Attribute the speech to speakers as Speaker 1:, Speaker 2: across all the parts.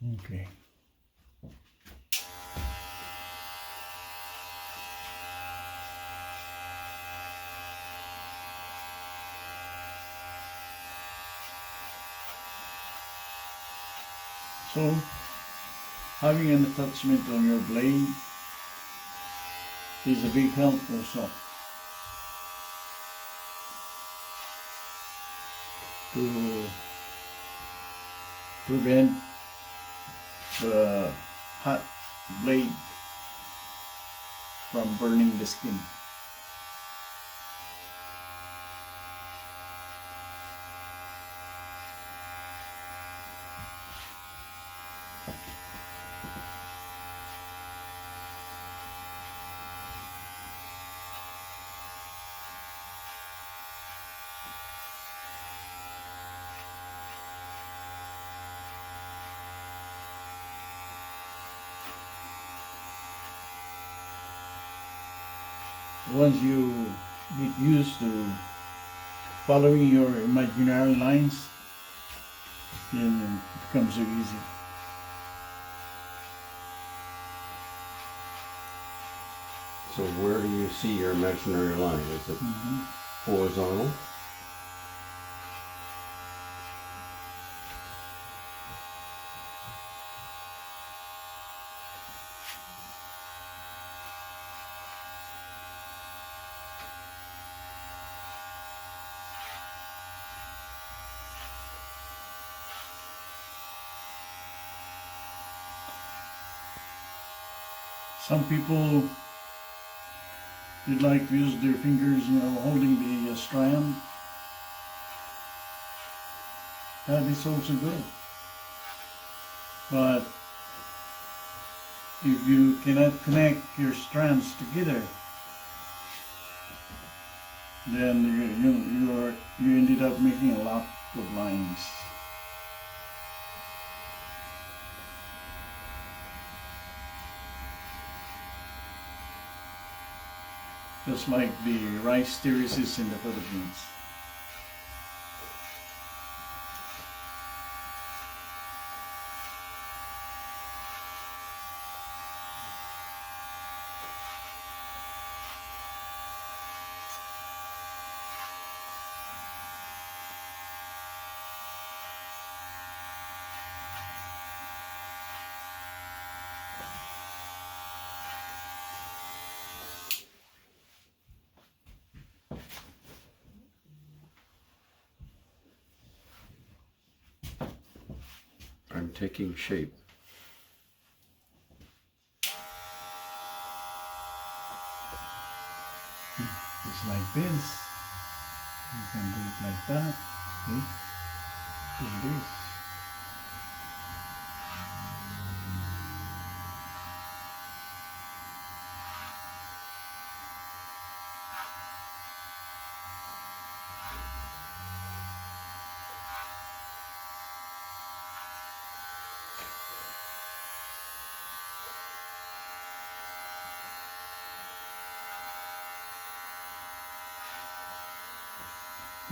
Speaker 1: Okay. So, having an attachment on your blade is a big help also to prevent the hot blade from burning the skin. Once you get used to following your imaginary lines, then it becomes so easy.
Speaker 2: So where do you see your imaginary line? Is it horizontal?
Speaker 1: Some people would like to use their fingers, holding the strand. That is also good. But if you cannot connect your strands together, then you ended up making a lot of lines. Just like the rice terraces in the Philippines.
Speaker 2: I'm taking shape.
Speaker 1: Just like this. You can do it like that. See? Do this.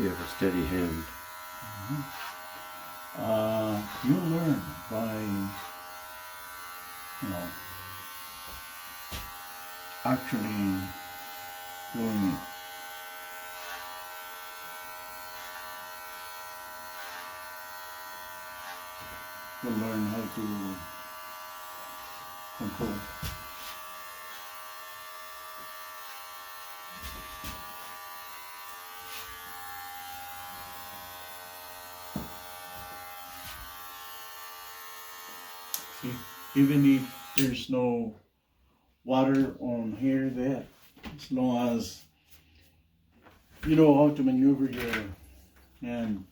Speaker 2: You have a steady hand.
Speaker 1: You learn by, actually doing it. To learn how to control. See, even if there's no water on here there, as long as you know how to maneuver your and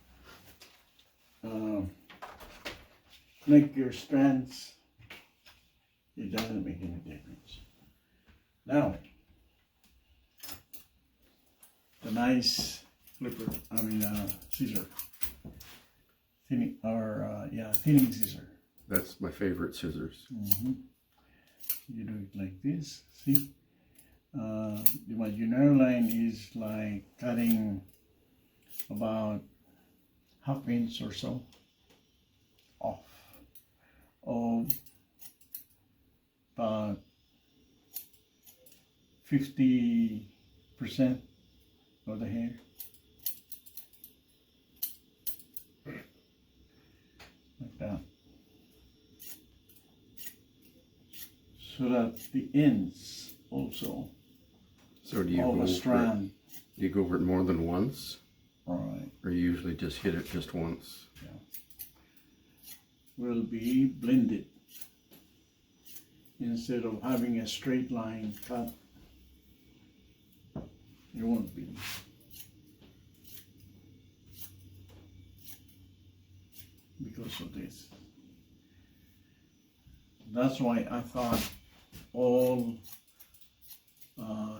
Speaker 1: connect your strands, it doesn't make any difference. Now, the nice clipper, scissor, thinning scissor.
Speaker 2: That's my favorite scissors.
Speaker 1: You do it like this, see? The imaginary line is like cutting about 1/2 inch or so off 50% of the hair. Like that. So that the ends also
Speaker 2: So do you
Speaker 1: of
Speaker 2: go
Speaker 1: a
Speaker 2: over
Speaker 1: strand.
Speaker 2: do you go over it more than once,
Speaker 1: Alright,
Speaker 2: or you usually just hit it just once?
Speaker 1: will be blended instead of having a straight line cut. It won't be. Because of this. That's why I thought all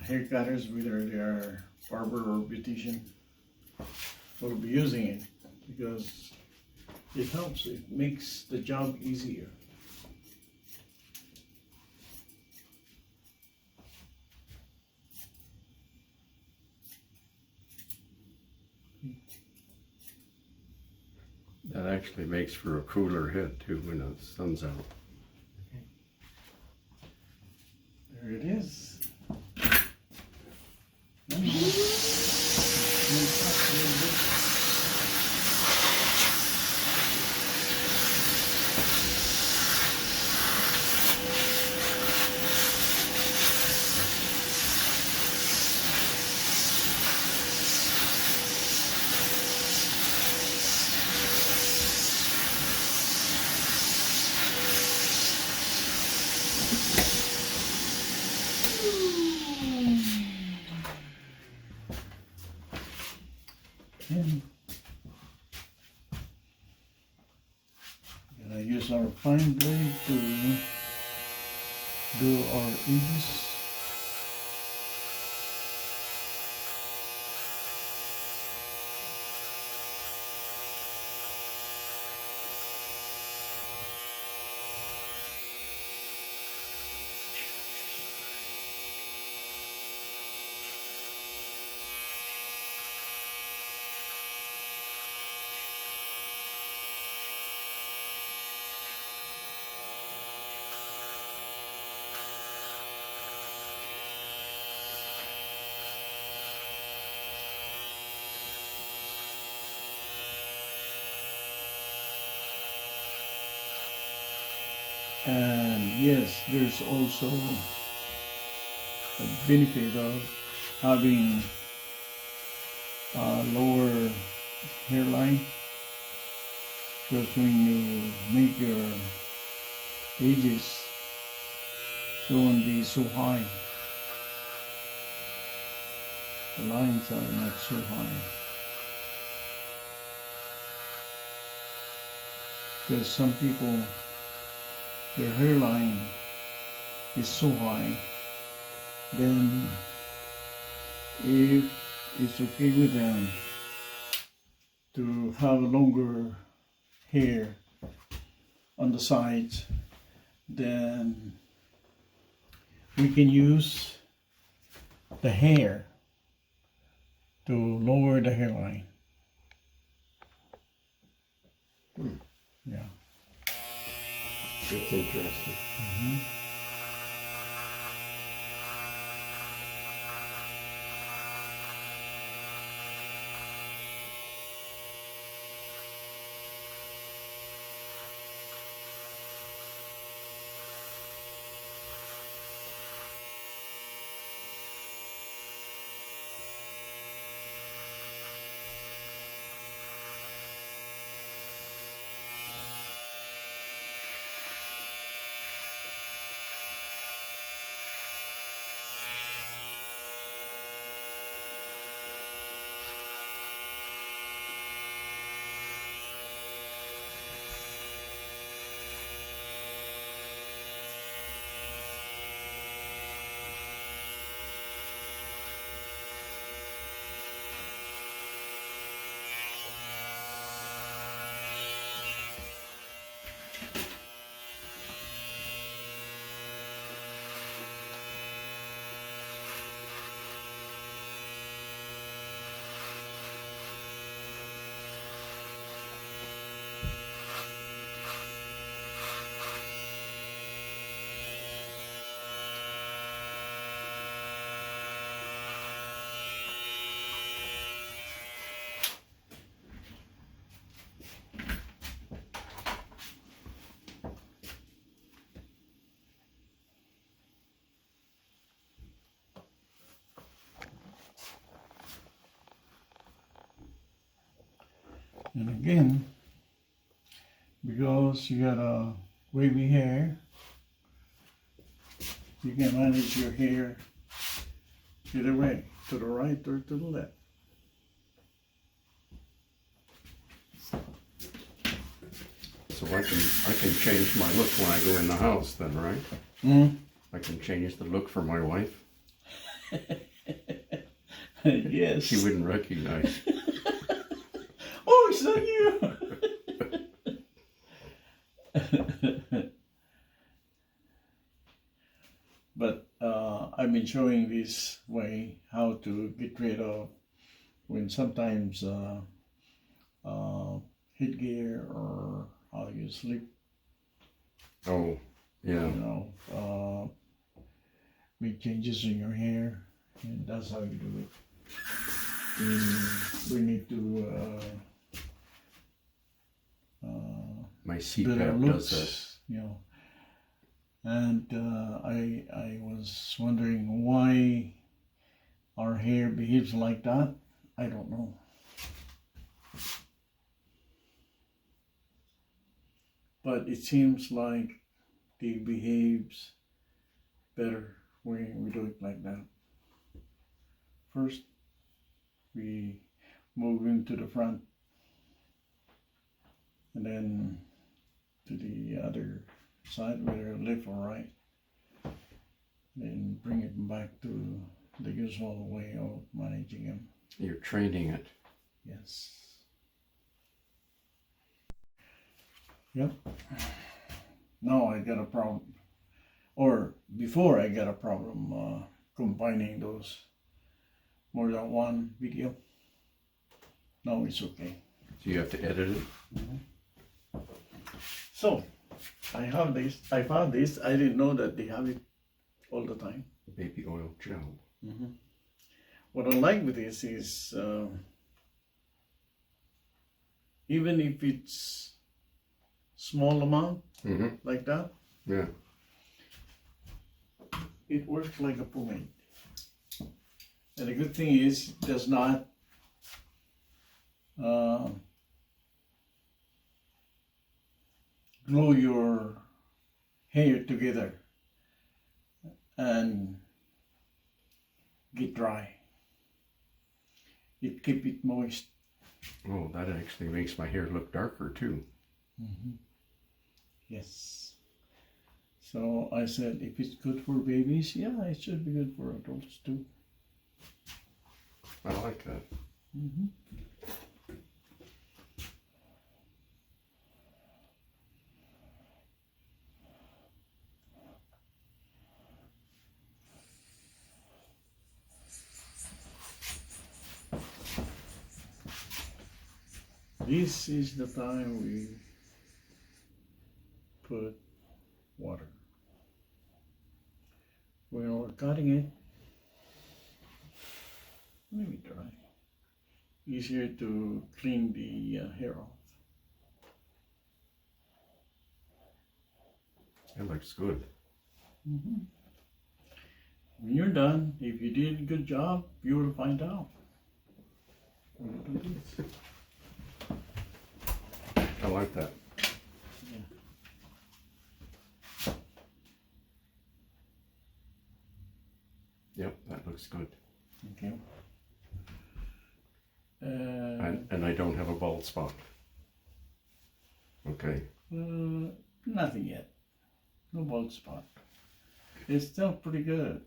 Speaker 1: hair cutters, whether they are barber or beautician, will be using it because it helps. It makes the job easier.
Speaker 2: That actually makes for a cooler head too when the sun's out.
Speaker 1: There it is. And I use our fine blade to do our edges. And yes, there's also the benefit of having a lower hairline, because when you make your edges, it won't be so high. The lines are not so high. Because some people, their hairline is so high, then if it's okay with them to have longer hair on the sides, then we can use the hair to lower the hairline. Yeah.
Speaker 2: That's interesting.
Speaker 1: And again, because you got a wavy hair, you can manage your hair either way, to the right or to the left.
Speaker 2: So I can change my look when I go in the house then, right?
Speaker 1: Mm.
Speaker 2: I can change the look for my wife.
Speaker 1: Yes.
Speaker 2: She wouldn't recognize.
Speaker 1: Oh, it's not you. But I've been showing this way how to get rid of when sometimes headgear or how you sleep,
Speaker 2: Oh, yeah.
Speaker 1: Make changes in your hair, and that's how you do it. We need to
Speaker 2: My
Speaker 1: better
Speaker 2: CPAP does that.
Speaker 1: looks, And I was wondering why our hair behaves like that. I don't know. But it seems like it behaves better when we do it like that. First, we move into the front, and then to the other side, whether left or right. Then bring it back to the usual way of managing them.
Speaker 2: You're training it.
Speaker 1: Yes. Yep. Now I got a problem, or before I got a problem combining those more than one video. Now it's okay.
Speaker 2: So you have to edit it?
Speaker 1: Mm-hmm. So I have this. I found this. I didn't know that they have it all the time.
Speaker 2: Baby oil gel.
Speaker 1: Mm-hmm. What I like with this is even if it's small amount like that,
Speaker 2: yeah,
Speaker 1: it works like a pomade. And the good thing is it does not glue your hair together and get dry. It keep it moist.
Speaker 2: Oh, that actually makes my hair look darker too.
Speaker 1: Mm-hmm. Yes. So I said, if it's good for babies, yeah, it should be good for adults too.
Speaker 2: I like that.
Speaker 1: Mm-hmm. This is the time we put water. When we're cutting it, maybe dry. Easier to clean the hair off.
Speaker 2: It looks good.
Speaker 1: Mm-hmm. When you're done, if you did a good job, you will find out. When you do this.
Speaker 2: I like that.
Speaker 1: Yeah.
Speaker 2: Yep, that looks good.
Speaker 1: Okay.
Speaker 2: And I don't have a bald spot. Okay.
Speaker 1: Nothing yet. No bald spot. It's still pretty good.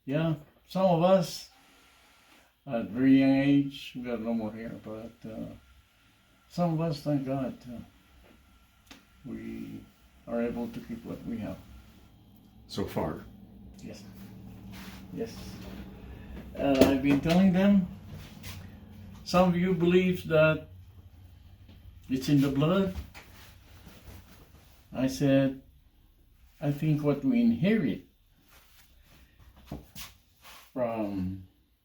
Speaker 1: Yeah, some of us at very young age, we got no more hair, but some of us, thank God, we are able to keep what we have.
Speaker 2: So far.
Speaker 1: Yes. Yes. I've been telling them, some of you believe that it's in the blood. I said, I think what we inherit from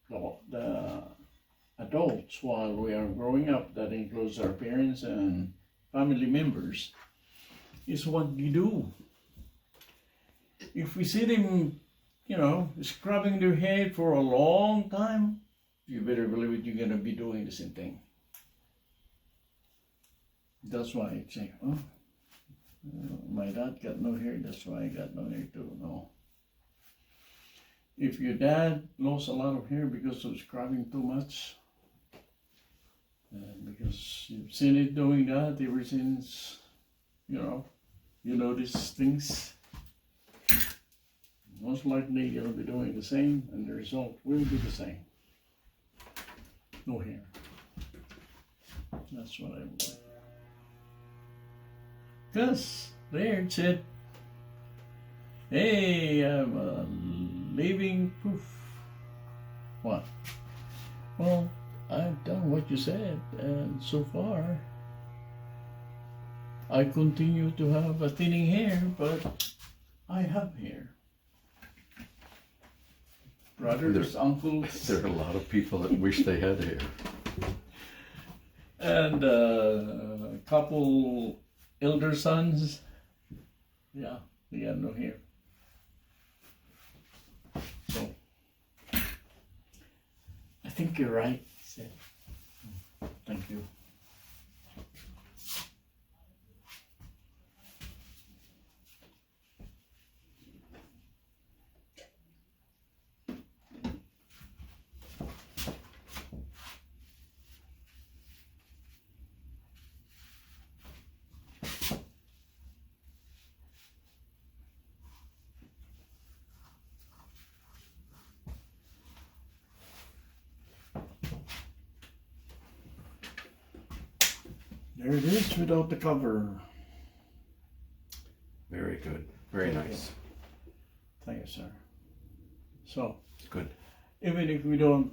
Speaker 1: the adults while we are growing up, that includes our parents and family members, is what we do. If we see them, scrubbing their head for a long time, you better believe it, you're going to be doing the same thing. That's why I say, oh, my dad got no hair, that's why I got no hair too. No. If your dad lost a lot of hair because of scrubbing too much, because you've seen it doing that ever since, you notice things, most likely you'll be doing the same and the result will be the same. No hair. That's what I would. Because there it said, hey, I'm a living proof. What? Well, I've done what you said, and so far I continue to have a thinning hair, but I have hair. Brothers, uncles.
Speaker 2: There are a lot of people that wish they had hair.
Speaker 1: And a couple elder sons. Yeah, they have no hair. So, I think you're right, he said. Thank you. There it is without the cover.
Speaker 2: Very good. Very nice.
Speaker 1: Thank you, sir. So,
Speaker 2: Good.
Speaker 1: even if we don't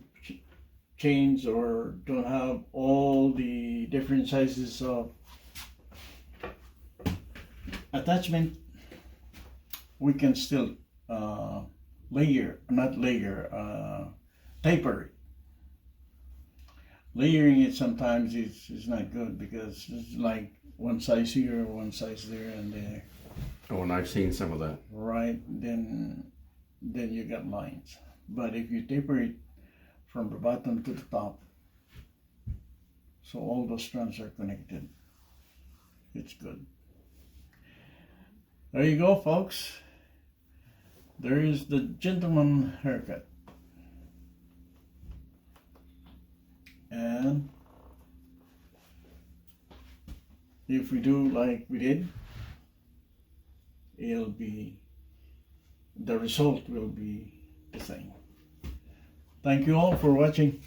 Speaker 1: change or don't have all the different sizes of attachment, we can still taper it. Layering it sometimes is not good because it's like one size here, one size there, and there.
Speaker 2: Oh, and I've seen some of that.
Speaker 1: Right, then you got lines. But if you taper it from the bottom to the top, so all those strands are connected, it's good. There you go, folks. There is the gentleman haircut. And if we do like we did, the result will be the same. Thank you all for watching.